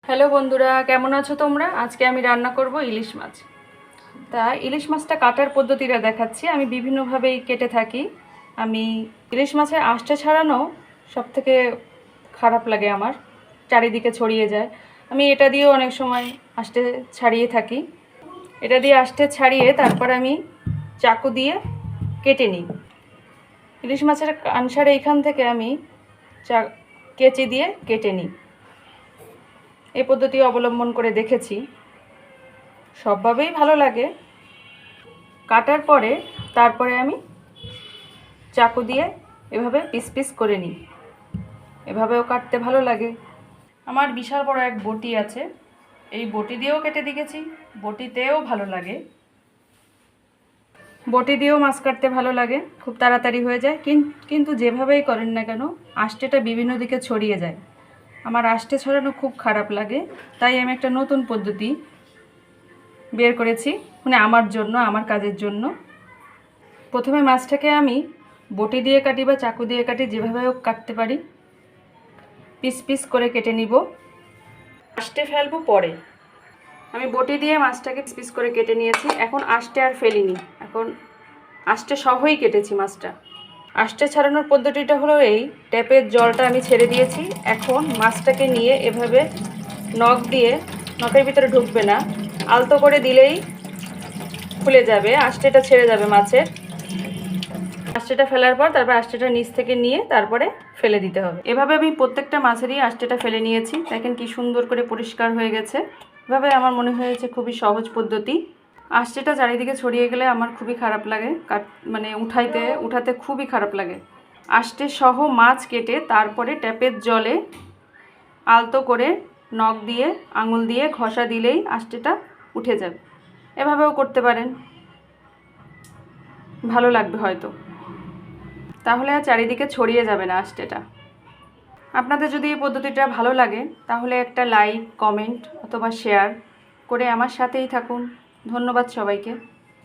Hello বন্ধুরা, কেমন আছো তোমরা? আজকে আমি রান্না করব ইলিশ মাছ। তা ইলিশ মাছটা কাটার পদ্ধতিটা দেখাচ্ছি। আমি বিভিন্নভাবেই কেটে থাকি। আমি ইলিশ মাছের আঁশটা ছাড়ানো সবথেকে খারাপ লাগে আমার, চারিদিকে ছড়িয়ে যায়। আমি এটা দিয়েও অনেক সময় আঁশটে ছাড়িয়ে থাকি। এটা দিয়ে আঁশটে ছাড়িয়ে তারপর আমি চাকু দিয়ে কেটে নিই। ইলিশ মাছের আনসার এইখান থেকে আমি কেচি দিয়ে কেটে নিই। এই পদ্ধতি অবলম্বন করে দেখেছি, সবভাবেই ভালো লাগে। কাটার পরে তারপরে আমি চাকু দিয়ে এভাবে পিস পিস করে নিই। এভাবেও কাটতে ভালো লাগে। আমার বিশাল বড় এক বটি আছে, এই বটি দিয়েও কেটে দেখেছি, বটিতেও ভালো লাগে। বটি দিয়েও মাছ কাটতে ভালো লাগে, খুব তাড়াতাড়ি হয়ে যায়। কিন্তু যেভাবেই করেন না কেন আঁশটেটা বিভিন্ন দিকে ছড়িয়ে যায়। আমার আঁশটে ছড়ানো খুব খারাপ লাগে, তাই আমি একটা নতুন পদ্ধতি বের করেছি, মানে আমার জন্য, আমার কাজের জন্য। প্রথমে মাছটাকে আমি বটি দিয়ে কাটি বা চাকু দিয়ে কাটি, যেভাবে হোক কাটতে পারি, পিস পিস করে কেটে নিব। আঁশটে ফেলবো পরে। আমি বটি দিয়ে মাছটাকে পিস পিস করে কেটে নিয়েছি। এখন আঁশটে আর ফেলিনি, এখন আঁশটে সহই কেটেছি মাছটা। আঁশটে ছাড়ানোর পদ্ধতিটা হলো এই, ট্যাপের জলটা আমি ছেড়ে দিয়েছি। এখন মাছটাকে নিয়ে এভাবে নখ দিয়ে, নখের ভিতরে ঢুকবে না, আলতো করে দিলেই খুলে যাবে, আঁশটেটা ছেড়ে যাবে মাছের। আঁশটেটা ফেলার পর তারপর আঁশটেটা নিচ থেকে নিয়ে তারপরে ফেলে দিতে হবে। এভাবে আমি প্রত্যেকটা মাছেরই আঁশটেটা ফেলে নিয়েছি। দেখেন কি সুন্দর করে পরিষ্কার হয়ে গেছে। এভাবে আমার মনে হয়েছে খুবই সহজ পদ্ধতি। আঁশটেটা চারিদিকে ছড়িয়ে গেলে আমার খুবই খারাপ লাগে, মানে উঠাতে খুবই খারাপ লাগে। আঁশটে সহ মাছ কেটে তারপরে ট্যাপের জলে আলতো করে নখ দিয়ে, আঙুল দিয়ে ঘষা দিলেই আঁশটেটা উঠে যাবে। এভাবেও করতে পারেন, ভালো লাগবে হয়তো, তাহলে আর চারিদিকে ছড়িয়ে যাবে না আঁশটেটা। আপনাদের যদি এই পদ্ধতিটা ভালো লাগে তাহলে একটা লাইক, কমেন্ট অথবা শেয়ার করে আমার সাথেই থাকুন। ধন্যবাদ সবাইকে।